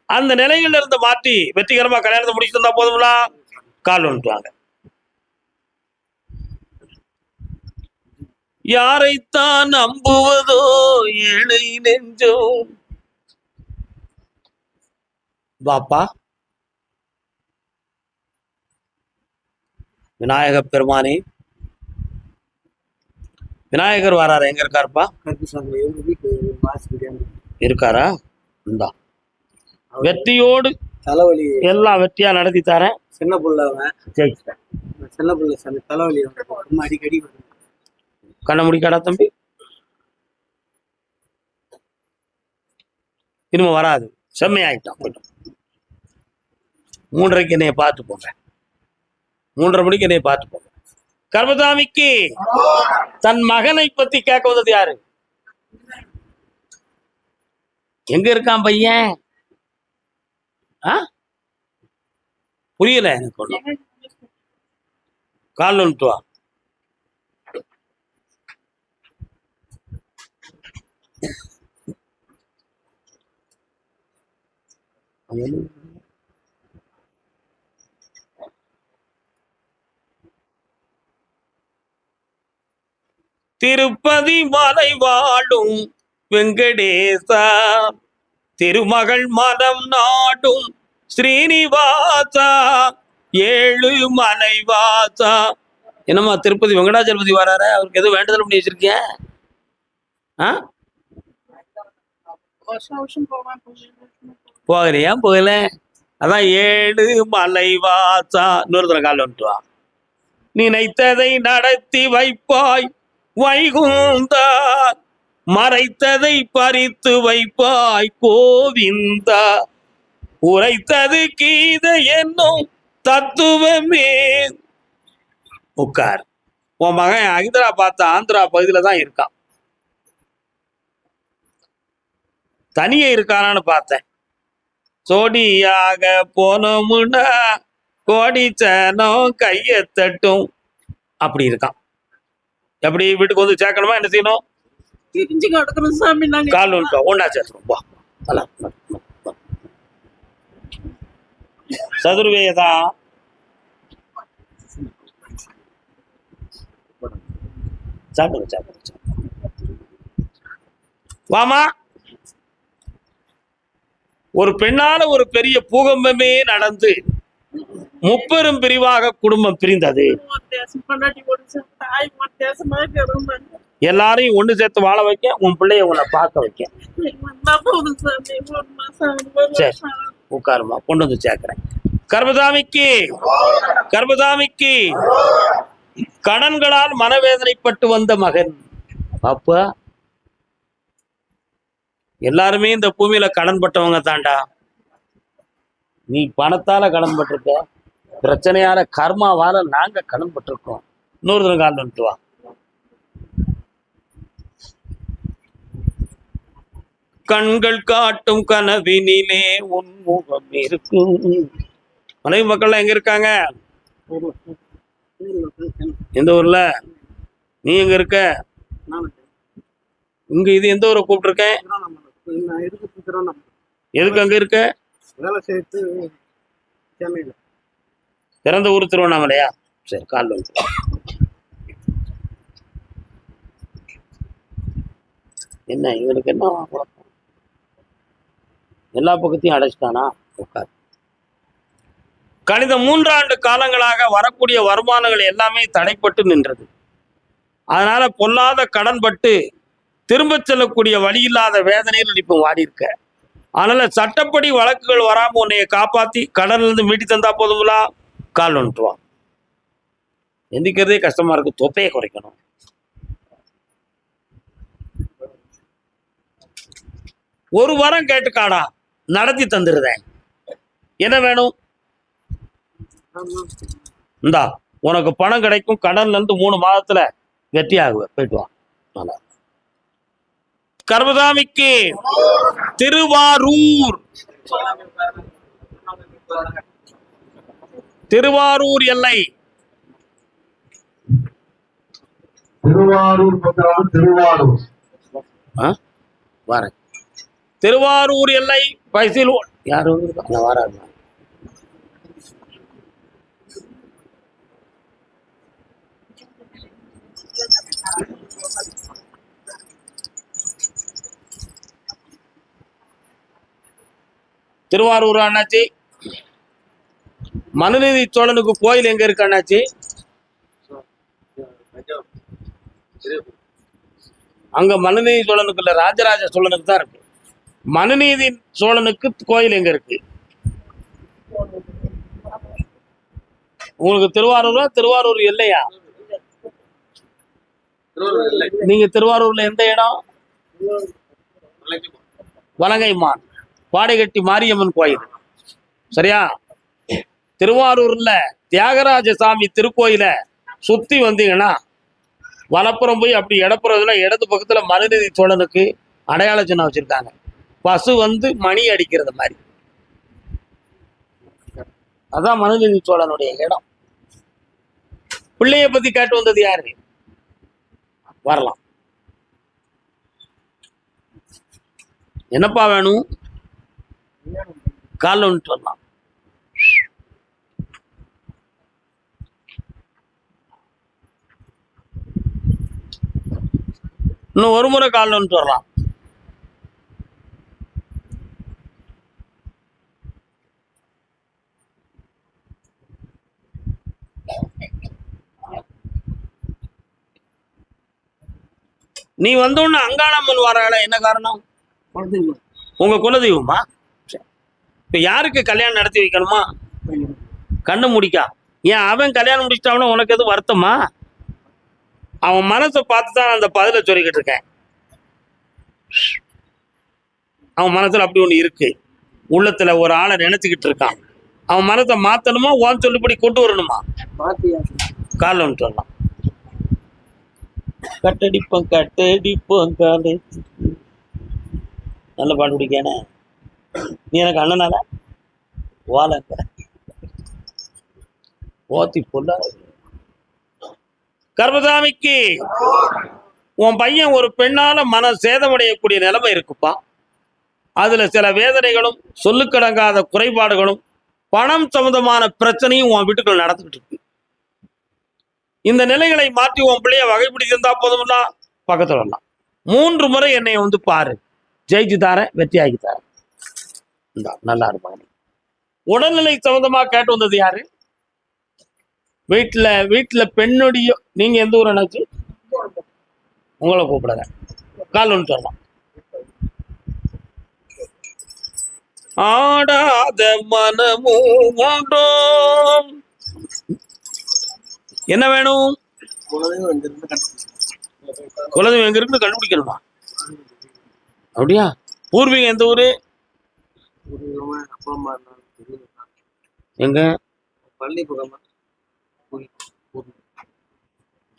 அந்த நிலையில இருந்து மாற்றி வெற்றிகரமா கல்யாணத்தை முடிச்சுட்டு இருந்தா போதுங்களா? கால் வந்துட்டுவாங்க. யாரைத்தான் நம்புவதோ ஏழை நெஞ்சோ. பாப்பா விநாயக பெருமானே, விநாயகர் வராரு. எங்க இருக்காருப்பா? இருக்காரா? இந்தா வெற்றியோடு தலைவலி எல்லாம் வெற்றியா நடத்தி தரேன். சின்ன புள்ள ஜெயிச்சிட்டேன். சின்ன புள்ள தலைவலி ரொம்ப அடிக்கடி வருது. கண்ண முடிக்காடா தம்பி, இனிமே வராது. செம்மையாயிட்டான். போயிட்டோம். 3:30 என்னைய பார்த்து போங்க. 3:30 மணிக்கு என்னைய பார்த்து போங்க. கர்மசாமிக்கு தன் மகனை பத்தி கேட்க வந்தது யாரு? எங்க இருக்கான் பையன்? புரியல எனக்கு ஒண்ணு. கால் வந்துட்டு வா. திருப்பதி மலை வாழும் வெங்கடேசா, திருமகள் மனம் நாடும் ஸ்ரீனிவாசா, 7 மலை வாசா. என்னம்மா திருப்பதி வெங்கடாச்சலபதி வராரு? அவருக்கு எதுவும் வேண்டுதல் பண்ணி வச்சிருக்கேன்? போகலையா? போகல. அதான் 7 மலை வாசா. இன்னொருத்தர கால் வந்துட்டு வா. நினைத்ததை நடத்தி வைப்பாய் வைகுந்தா, மறைத்ததை பறித்து வைப்பாய் கோவிந்தா, உரைத்தது கீதை என்னும் தத்துவமே. உட்கார். உன் மகன் ஹைதராபாத் ஆந்திரா பகுதியில தான் இருக்கான். தனியே இருக்கானான்னு பார்த்தேன். சோடியாக போனோம்னா கோடிச்சனம் கையை தட்டும். அப்படி இருக்கான். எப்படி வீட்டுக்கு வந்து சேர்க்கணுமா? என்ன செய்யணும்? கால் வந்துட்டோம். ஒன்னா சேர்த்துரும். சதுர்வேதா சாப்பிடுங்க. வாமா. ஒரு பெண்ணால ஒரு பெரிய பூகம்பமே நடந்து முப்பெரும் பிரிவாக குடும்பம் பிரிந்தது. எல்லாரையும் ஒண்ணு சேர்த்து வாழ வைக்க, உன் பிள்ளைய உன்னை பார்க்க வைக்க. சரி உட்காருமா, கொண்டு வந்து சேர்க்கிறேன். கர்மசாமிக்கு கர்மசாமிக்கு கடன்களால் மனவேதனைப்பட்டு வந்த மகன். அப்பா எல்லாருமே இந்த பூமியில கடன் பட்டவங்க தாண்டா. நீ பணத்தால கடன் பட்டிருக்க, பிரச்சனையால கர்மாவால நாங்க கடன் பட்டிருக்கோம். இன்னொரு தினம் கால் வந்துட்டு வா. கண்கள் காட்டும் கனவினிலே உன்முகம் இருக்கும். மனைவி மக்கள்லாம் எங்க இருக்காங்க? எந்த ஊர்ல? நீ எங்க இருக்க? இங்க இது எந்த ஊரை கூப்பிட்டுருக்கேன்? எதுக்கு அங்க இருக்க? பிறந்த ஊர் திருவண்ணாமலையா? சரி கால் வந்து. என்ன இவனுக்கு என்ன குழப்பம்? எல்லா பக்கத்தையும் அடைச்சிட்டானா? உட்கார். கணித 3 ஆண்டு காலங்களாக வரக்கூடிய வருமானங்கள் எல்லாமே தடைப்பட்டு நின்றது. அதனால பொல்லாத கடன் பட்டு திரும்ப செல்லக்கூடிய வழி இல்லாத வேதனையில் இப்போ வாடி இருக்க. அதனால சட்டப்படி வழக்குகள் வராம உன்னைய காப்பாத்தி கடன்ல இருந்து மீட்டி தந்தா போதுங்களா? கால் வந்துட்டுவான். எந்திக்கிறதே கஷ்டமா இருக்கு. தொப்பையை குறைக்கணும். ஒரு வாரம் கேட்டுக்காடா, நடத்தி தந்துருதேன். என்ன வேணும்? இந்தா உனக்கு பணம் கிடைக்கும். கடன்ல இருந்து 3 மாதத்துல வெற்றி ஆகுவ. போயிட்டு வா. நல்லா. கர்மசாமிக்கு திருவாரூர். திருவாரூர் எல்லை. திருவாரூர் பக்கம் திருவாரூர். வரேன். திருவாரூர் எல்லை பைசில் யாரும் வராது. திருவாரூர் அண்ணாச்சி. மனுநீதி சோழனுக்கு கோயில் எங்க இருக்கு அண்ணாச்சி? அங்க மனுநீதி சோழனுக்கு இல்ல, ராஜராஜ சோழனுக்கு தான் இருக்கு. மனுநீதி சோழனுக்கு கோயில் எங்க இருக்கு? உங்களுக்கு திருவாரூர் இல்லையா? நீங்க திருவாரூர்ல எந்த இடம்? வலங்கைமான் பாடைகட்டி மாரியம்மன் கோயில். சரியா? திருவாரூர்ல தியாகராஜ சாமி திருக்கோயில சுத்தி வந்தீங்கன்னா வலப்புறம் போய் அப்படி இடப்புறதுல இடது பக்கத்துல மனுநீதி சோழனுக்கு அடையாள சின்னம் வச்சிருக்காங்க. பசு வந்து மணி அடிக்கிறது மாதிரி. அதான் மனுநீதி சோழனுடைய இடம். பிள்ளைய பத்தி கேட்டு வந்தது யாரு? வரலாம். என்னப்பா வேணும்? காலில் வந்துட்டு வரலாம். இன்னும் ஒரு முறை காலில் வந்துட்டு வரலாம். நீ வந்தோன்னு அங்காளம்மன் வராள, என்ன காரணம்? உங்க குலதெய்வமா? இப்ப யாருக்கு கல்யாணம் நடத்தி வைக்கணுமா? கண்ணு முடிக்கா. ஏன் அவன் கல்யாணம் முடிச்சிட்டாவன உனக்கு எதுவும் வருத்தமா? அவன் மனசை பார்த்து தான் அந்த பதில சொல்லிக்கிட்டு இருக்கேன். அவன் மனசுல அப்படி ஒண்ணு இருக்கு. உள்ளத்துல ஒரு ஆளை நினைச்சுக்கிட்டு இருக்கான். அவன் மனசை மாத்தணுமா, ஓன் சொல்லிப்படி கொண்டு வரணுமா? காலில் வந்துட்டு வரலாம். கட்டடிப்போம் காலை. நல்ல பாட்டு பிடிக்கானே. நீ எனக்கு அண்ணனால வாழ ஓத்தி பொல்ல. கர்மசாமிக்கு உன் பையன் ஒரு பெண்ணால மன சேதமடையக்கூடிய நிலைமை இருக்குப்பா. அதுல சில வேதனைகளும் சொல்லுக்கடங்காத குறைபாடுகளும் பணம் சம்பந்தமான பிரச்சனையும் உன் வீட்டுக்குள்ள நடந்துட்டு இருக்கு. இந்த நிலைகளை மாற்றி உன் பிள்ளைய வகைப்பிடிச்சிருந்தா போதும்னா பக்கத்துல வரலாம். 3 முறை என்னை வந்து பாரு. ஜெயிச்சு தாரேன், வெற்றி ஆகி தாரேன். நல்லா இருப்பாங்க. உடல்நிலை சம்பந்தமா கேட்டு வந்தது யாரு? வீட்டுல பெண்ணுடைய. நீங்க எந்த ஊர் என்னாச்சு? உங்களை கூப்பிடுங்க. கால் ஒன்று வரலாம். ஆடாத மனமும் உண்டோ. என்ன வேணும்? குலதெய்வம் எங்க இருக்குன்னு கண்டுபிடிக்கணுமா? அப்படியா? பூர்வீகம் எந்த ஊரு? எங்க?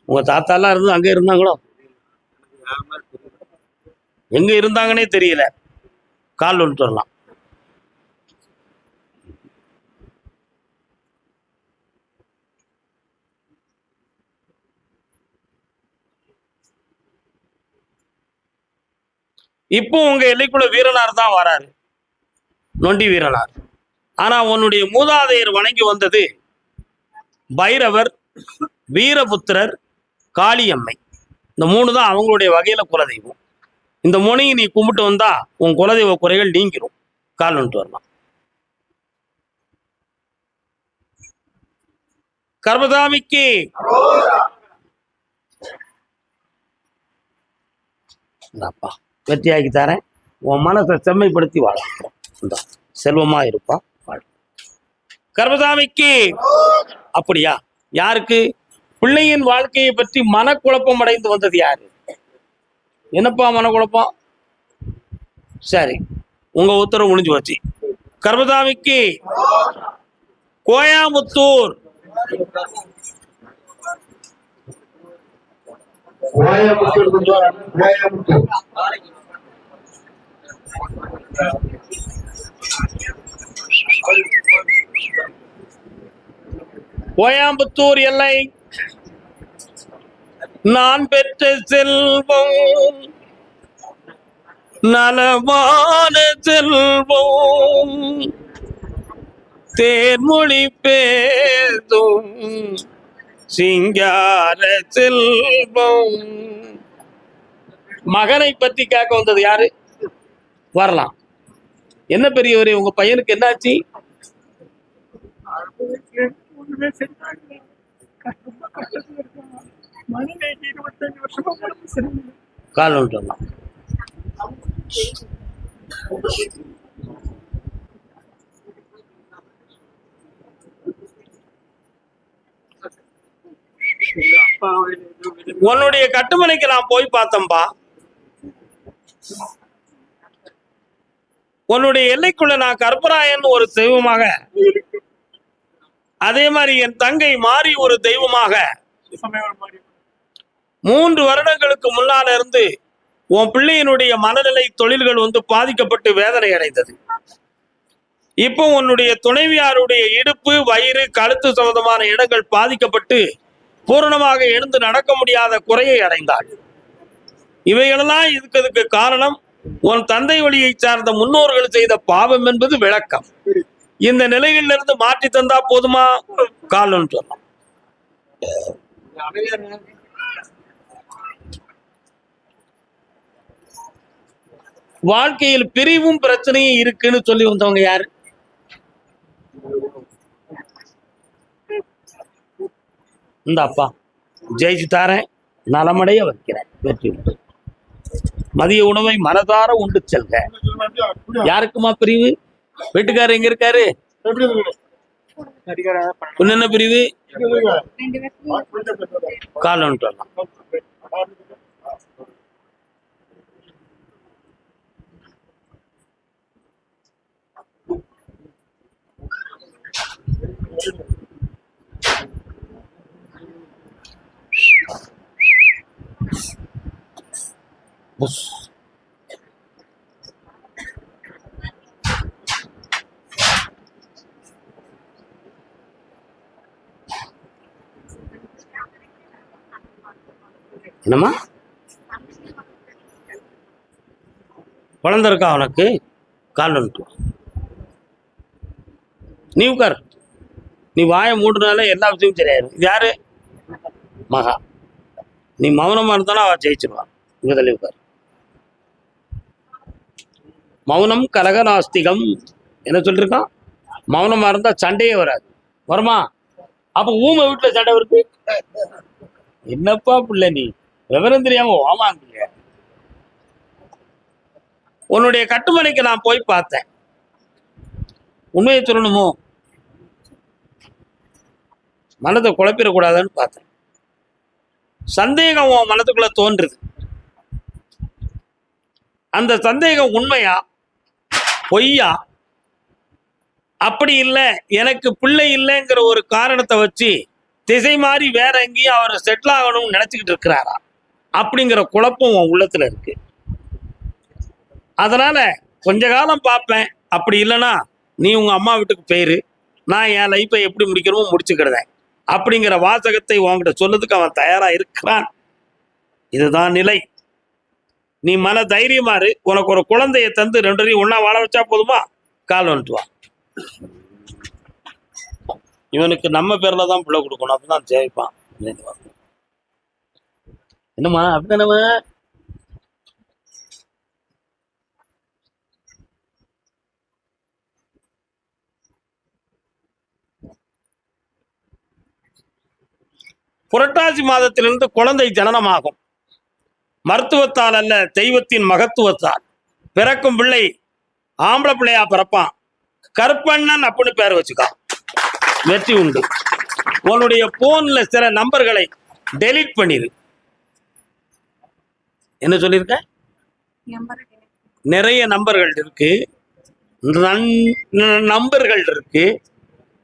உங்க தாத்தா எல்லாம் இருந்து அங்க இருந்தாங்களோ? எங்க இருந்தாங்கன்னே தெரியல. கால் வந்துட்டு வரலாம். இப்போ உங்க எல்லைக்குள்ள வீரனார் தான் வராரு, நொண்டி வீரனார். ஆனா உன்னுடைய மூதாதையர் வணங்கி வந்தது பைரவர், வீரபுத்திரர், காளியம்மை. இந்த 3 தான் அவங்களுடைய வகையில குலதெய்வம். இந்த 3 நீ கும்பிட்டு வந்தா உன் குலதெய்வ குறைகள் நீங்கிரும். கால் வந்துட்டு வரலாம். கர்மசாமிக்கு அப்பா வெற்றியாக்கி தரேன். உன் மனசை செம்மைப்படுத்தி வாழ செல்வமா இருப்பா. வாழ. கர்மசாமிக்கு அப்படியா? யாருக்கு? பிள்ளையின் வாழ்க்கையை பற்றி மனக்குழப்பம் அடைந்து வந்தது யாரு? என்னப்பா மனக்குழப்பம்? சரி, உங்க உத்தரவு முடிஞ்சு வச்சு. கர்மசாமிக்கு கோயம்புத்தூர். கோயம்புத்தூர் கோயம்புத்தூர் கோயம்புத்தூர் எல்லை நான் பெற்ற செல்வம் நலமான செல்வம் தேர்மொழி பேசும் சிங்கார செல்வம். மகனை பத்தி கேட்க வந்தது யாரு? வரலாம். என்ன பெரியவரே, உங்க பையனுக்கு என்னாச்சு? கால் விட்டுலாம். உன்னுடைய கட்டுமனைக்கு நான் போய் பார்த்தம்பா. உன்னுடைய எல்லைக்குள்ள நான் கற்பராயன் ஒரு தெய்வமாக, அதே மாதிரி என் தங்கை மாறி ஒரு தெய்வமாக 3 வருடங்களுக்கு முன்னால இருந்து உன் பிள்ளையினுடைய மனநிலை தொழில்கள் பாதிக்கப்பட்டு வேதனை அடைந்தது. இப்போ உன்னுடைய துணைவியாருடைய இடுப்பு, வயிறு, கழுத்து சம்பந்தமான இடங்கள் பாதிக்கப்பட்டு பூரணமாக எழுந்து நடக்க முடியாத குறையை அடைந்தாள். இவைகளெல்லாம் இதுக்கு காரணம் உன் தந்தை வழியை சார்ந்த முன்னோர்கள் செய்த பாவம் என்பது விளக்கம். இந்த நிலையிலிருந்து மாற்றி தந்தா போதுமா? காலம் சொல்லலாம். வாழ்க்கையில் பிரிவும் பிரச்சனையும் இருக்குன்னு சொல்லி வந்தவங்க யாரு? இந்த அப்பா ஜெயிச்சு தாரேன், நலமடைய வைக்கிறேன், வெற்றி உண்டு. மதிய உணவை மனதார உண்டு செல்க. யாருக்குமா பிரிவு? வீட்டுக்காரர் எங்க இருக்காரு? என்ன பிரிவு? காலம் சொல்லலாம். என்னம்மா குழந்தை இருக்கா அவனுக்கு? கால் வந்துட்டு நீ உட்கார். நீ வாயை மூடுனால எல்லா விஷயமும் சரியாயிரும். இது யாரு? மகா. நீ மௌனமா இருந்தாலும் அவ ஜெயிச்சிருவான். இங்க தள்ளி உட்கார். மௌனம் கலகநாஸ்திகம் என்ன சொல்லிருக்கான்? மௌனமா இருந்தா சண்டையே வராது. வருமா? அப்ப ஊமை வீட்டுல சண்டை வருது. என்னப்பா பிள்ளை நீ விவரம் தெரியாம ஓமாங்க. உன்னுடைய கட்டுமனைக்கு நான் போய் பார்த்தேன். உண்மையை சொல்லணுமோ, மனதை குழப்பிடக்கூடாதுன்னு பார்த்தேன். சந்தேகம் உன் மனதுக்குள்ள தோன்றுது. அந்த சந்தேகம் உண்மையா பொய்யா? அப்படி இல்லை, எனக்கு பிள்ளை இல்லைங்கிற ஒரு காரணத்தை வச்சு திசை மாறி வேற எங்கேயும் அவர் செட்டில் ஆகணும்னு நினைச்சுக்கிட்டு இருக்கிறாரா அப்படிங்கிற குழப்பம் உன் உள்ளத்துல இருக்கு. அதனால கொஞ்ச காலம் பார்ப்பேன். அப்படி இல்லைன்னா நீ உங்க அம்மா வீட்டுக்கு போயிரு, நான் என் லைஃப்பை எப்படி முடிக்கிறோமோ முடிச்சுக்கிடுதேன் அப்படிங்கிற வாசகத்தை உன்கிட்ட சொல்லதுக்கு அவன் தயாரா இருக்கிறான். இதுதான் நிலை. நீ மன தைரியமாறு. உனக்கு ஒரு குழந்தைய தந்து 2 ஒன்னா வாழ வச்சா போதுமா? கால் வந்துட்டு வா. இவனுக்கு நம்ம பேர்ல தான் பிள்ளை கொடுக்கணும், அப்பதான் ஜெயிப்பான். என்னம்மா அப்படிதானவ? புரட்டாசி மாதத்திலிருந்து குழந்தை ஜனனமாகும். மருத்துவத்தால் அல்ல, தெய்வத்தின் மகத்துவத்தால். பிறக்கும் பிள்ளை ஆம்பளை பிள்ளையா பிறப்பான். கருப்பண்ணன் அப்படின்னு பேர் வச்சுக்கான். வெற்றி உண்டு. உன்னுடைய போன்ல சில நம்பர்களை டெலீட் பண்ணிரு. என்ன சொல்லியிருக்க? நிறைய நம்பர்கள் இருக்கு, நம்பர்கள் இருக்கு.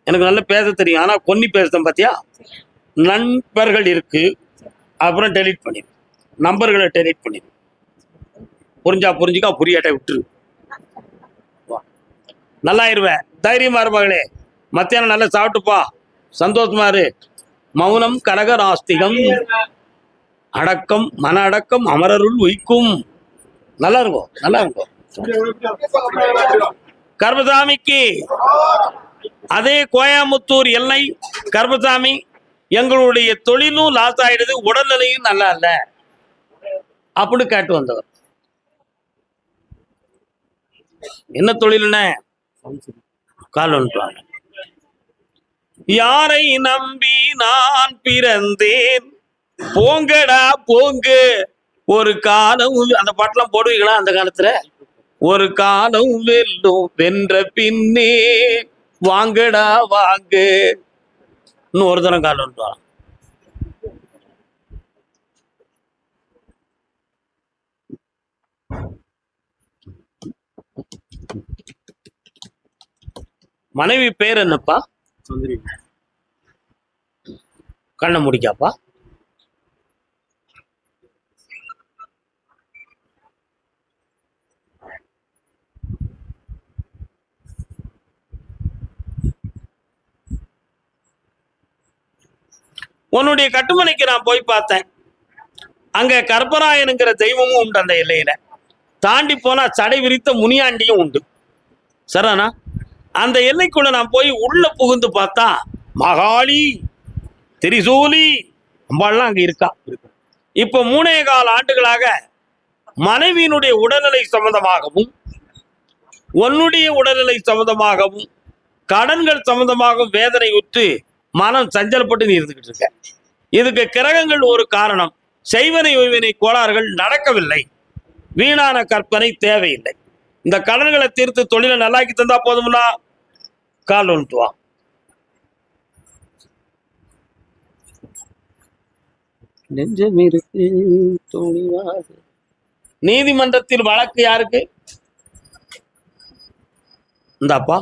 எனக்கு நல்லா பேச தெரியும், ஆனா கொன்னி பேசுறேன் பாத்தியா? நண்பர்கள் இருக்கு, அப்புறம் டெலீட் பண்ணிரு. நம்பர்களை டெலிட் பண்ணி புரிஞ்சா புரிஞ்சுக்கா, புரியாட்டை விட்டுரு. நல்லாயிருவேன். தைரியமா இரு மகளே. மத்தியானம் நல்லா சாப்பிட்டுப்பா, சந்தோஷமா இரு. மௌனம் கனக நாஸ்திகம், அடக்கம் மன அடக்கம் அமரருள் உய்க்கும். நல்லா இருக்கும், நல்லா இருக்கும். கர்மசாமிக்கு அதே கோயம்புத்தூர் எல்லை கர்மசாமி, எங்களுடைய தொழிலும் லாஸ் ஆயிடுது, உடல்நிலையும் நல்லா இல்ல அப்படின்னு கேட்டு வந்தவர். என்ன தொழில்னு கால் வந்துட்டாங்க. யாரை நம்பி நான் பிறந்தேன், போங்கடா போங்க. ஒரு காலம், அந்த பாட்டெல்லாம் போடுவீங்களா அந்த காலத்துல? ஒரு காலம் வெல்லும் வென்ற பின்னே வாங்கடா வாங்க. இன்னும் ஒரு தரம் கால் வந்துட்டான். மனைவி பேர் என்னப்பா? சுந்தரி. கண்ணை முடிக்காப்பா. உன்னுடைய கட்டுமனைக்கு நான் போய் பார்த்தேன். அங்க கற்பராயனுங்கிற தெய்வமும் உண்டு அந்த எல்லையில. தாண்டி போனா சடை விரித்த முனியாண்டியும் உண்டு. சரிண்ணா? அந்த எல்லைக்குள்ள நான் போய் உள்ள புகுந்து பார்த்தா மகாளி, திரிசூலி அம்பாள்லாம் அங்க இருக்கா. இப்ப 3.25 ஆண்டுகளாக மனைவியினுடைய உடல்நிலை சம்பந்தமாகவும், உன்னுடைய உடல்நிலை சம்பந்தமாகவும், கடன்கள் சம்பந்தமாகவும் வேதனை உற்று மனம் சஞ்சலப்பட்டு நீ இருந்துகிட்டு இருக்க. இதுக்கு கிரகங்கள் ஒரு காரணம். செய்வனை ஒய்வினை கோளாறுகள் நடக்கவில்லை. வீணான கற்பனை தேவையில்லை. இந்த கடன்களை தீர்த்து தொழிலை நல்லாக்கி தந்தா போதும்னா கால் வந்துட்டு வா. நீதிமன்றத்தில் வழக்கு யாருக்கு? இந்தாப்பா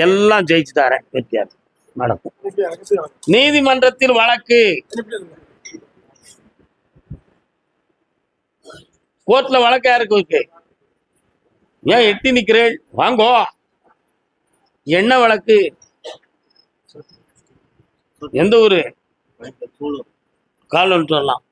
எல்லாம் ஜெயிச்சு தரேன். வெற்றியார் நடக்கும். நீதிமன்றத்தில் வழக்கு, கோர்ட்ல வழக்கு யாருக்கு இருக்கு? ஏன் எட்டி நிக்கிறேன்? வாங்கோ. என்ன வழக்கு? எந்த ஊரு? கால் வந்துட்டு வரலாம்.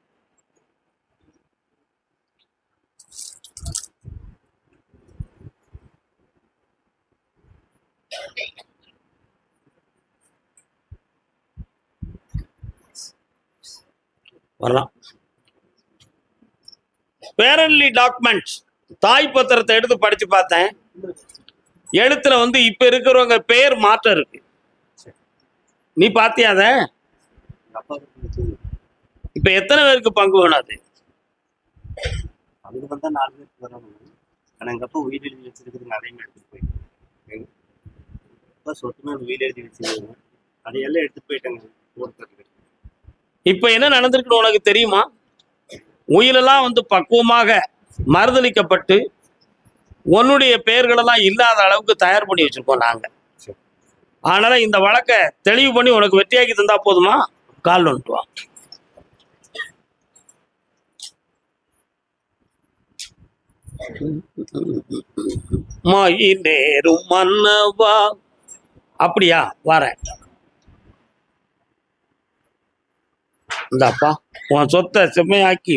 வரலாம். பேரன்லி டாக்குமெண்ட்ஸ், தாய் பத்திரத்தை எடுத்து படிச்சு பார்த்தேன். எழுத்துல வந்து இப்ப இருக்கிறவங்க பெயர் மாற்றம் இருக்கு. நீ பாத்தியாத? இப்ப எத்தனை பேருக்கு பங்கு வேணும்? அது அதுக்கு வந்தா 4 பேருக்கு வரணும். ஆனா எங்க அப்பா உயிர் எழுதி வச்சிருக்கிறது அதையும் எடுத்துட்டு போயிட்டேன். அப்பா சொத்துமே உயிர் எழுதி வச்சிருக்காங்க, அதையெல்லாம் எடுத்துட்டு போயிட்டாங்க ஒருத்தருக்கு. இப்ப என்ன நடந்திருக்குன்னு உனக்கு தெரியுமா? உயிரெல்லாம் வந்து பக்குவமாக மறுதளிக்கப்பட்டு உன்னுடைய பெயர்களெல்லாம் இல்லாத அளவுக்கு தயார் பண்ணி வச்சிருக்கோம் நாங்க. அதனால இந்த வழக்கை தெளிவு பண்ணி உனக்கு வெற்றியாக்கி தந்தா போதுமா? கால் வந்துட்டு வா. நேரும் மன்னவா. அப்படியா? வரேன். இந்தாப்பா உன் சொத்தை செம்மையாக்கி